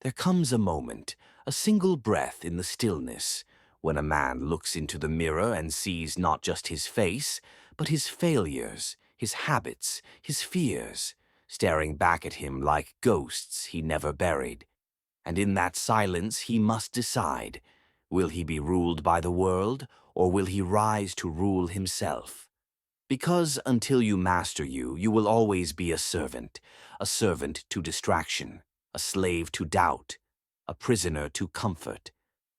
There comes a moment, a single breath in the stillness, when a man looks into the mirror and sees not just his face, but his failures, his habits, his fears, staring back at him like ghosts he never buried. And in that silence he must decide, will he be ruled by the world, or will he rise to rule himself? Because until you master you, you will always be a servant to distraction, a slave to doubt, a prisoner to comfort.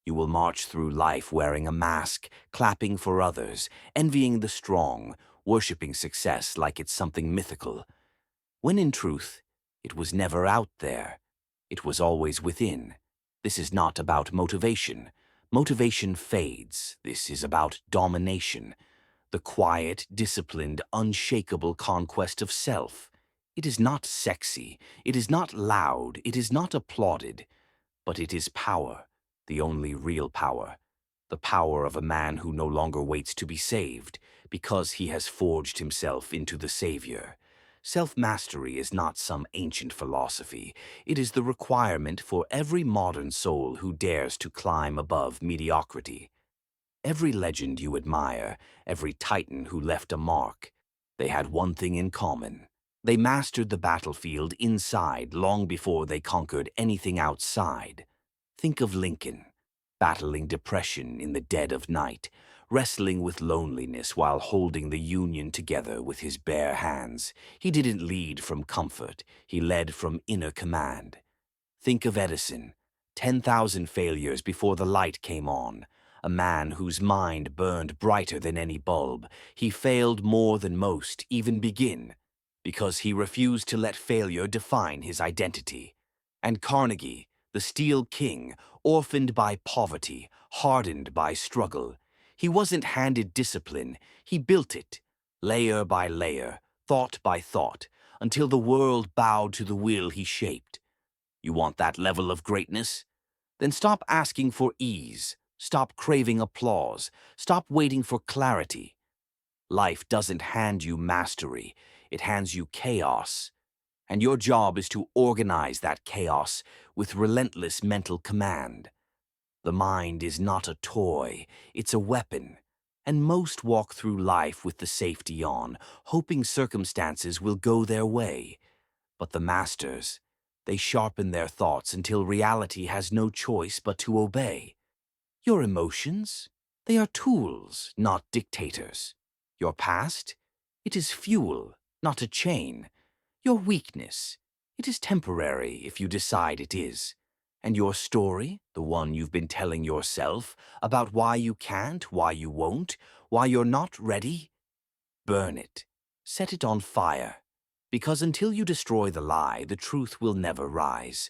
You will march through life wearing a mask, clapping for others, envying the strong, worshipping success like it's something mythical, when in truth, it was never out there. It was always within. This is not about motivation. Motivation fades. This is about domination. The quiet, disciplined, unshakable conquest of self. It is not sexy. It is not loud. It is not applauded. But it is power, the only real power. The power of a man who no longer waits to be saved, because he has forged himself into the Savior. Self-mastery is not some ancient philosophy. It is the requirement for every modern soul who dares to climb above mediocrity. Every legend you admire, every titan who left a mark, they had one thing in common. They mastered the battlefield inside long before they conquered anything outside. Think of Lincoln, battling depression in the dead of night, wrestling with loneliness while holding the Union together with his bare hands. He didn't lead from comfort, he led from inner command. Think of Edison, 10,000 failures before the light came on, a man whose mind burned brighter than any bulb. He failed more than most even begin, because he refused to let failure define his identity. And Carnegie, the Steel King, orphaned by poverty, hardened by struggle. He wasn't handed discipline, he built it, layer by layer, thought by thought, until the world bowed to the will he shaped. You want that level of greatness? Then stop asking for ease, stop craving applause, stop waiting for clarity. Life doesn't hand you mastery, it hands you chaos. And your job is to organize that chaos with relentless mental command. The mind is not a toy, it's a weapon. And most walk through life with the safety on, hoping circumstances will go their way. But the masters, they sharpen their thoughts until reality has no choice but to obey. Your emotions, they are tools, not dictators. Your past, it is fuel, not a chain. Your weakness, it is temporary if you decide it is. And your story, the one you've been telling yourself, about why you can't, why you won't, why you're not ready, burn it. Set it on fire. Because until you destroy the lie, the truth will never rise.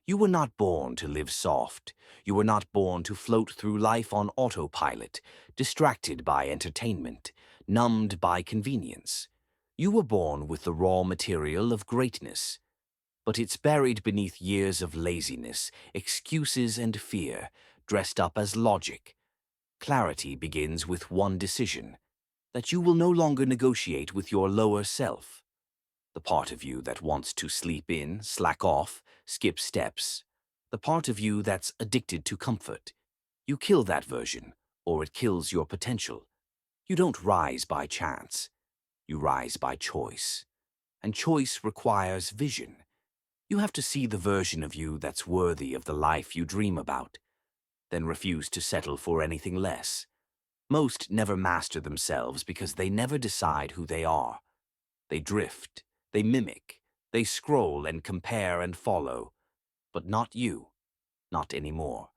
You were not born to live soft. You were not born to float through life on autopilot, distracted by entertainment, numbed by convenience. You were born with the raw material of greatness. But it's buried beneath years of laziness, excuses and fear, dressed up as logic. Clarity begins with one decision, that you will no longer negotiate with your lower self. The part of you that wants to sleep in, slack off, skip steps. The part of you that's addicted to comfort. You kill that version, or it kills your potential. You don't rise by chance. You rise by choice. And choice requires vision. You have to see the version of you that's worthy of the life you dream about, then refuse to settle for anything less. Most never master themselves because they never decide who they are. They drift, they mimic, they scroll and compare and follow. But not you, not anymore.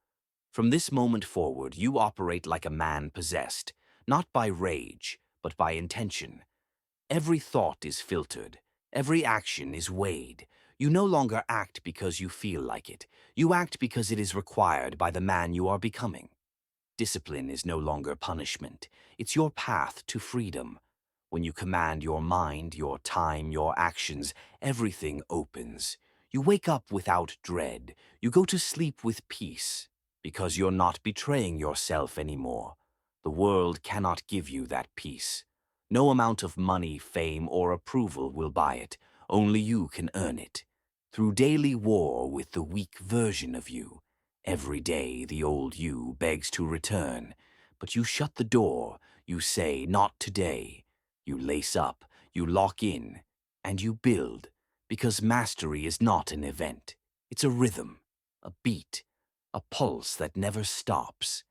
From this moment forward, you operate like a man possessed, not by rage, but by intention. Every thought is filtered, every action is weighed. You no longer act because you feel like it. You act because it is required by the man you are becoming. Discipline is no longer punishment. It's your path to freedom. When you command your mind, your time, your actions, everything opens. You wake up without dread. You go to sleep with peace, because you're not betraying yourself anymore. The world cannot give you that peace. No amount of money, fame, or approval will buy it. Only you can earn it. through daily war with the weak version of you. Every day the old you begs to return, but you shut the door, you say, not today. You lace up, you lock in, and you build, because mastery is not an event. It's a rhythm, a beat, a pulse that never stops.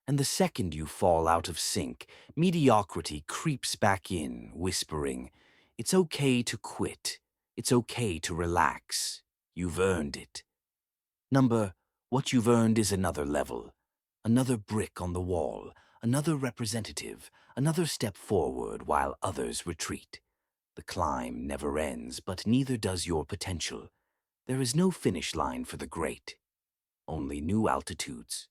And the second you fall out of sync, mediocrity creeps back in, whispering, "It's okay to quit. It's okay to relax. You've earned it." What you've earned is another level, another brick on the wall, another representative, another step forward while others retreat. The climb never ends, but neither does your potential. There is no finish line for the great, only new altitudes.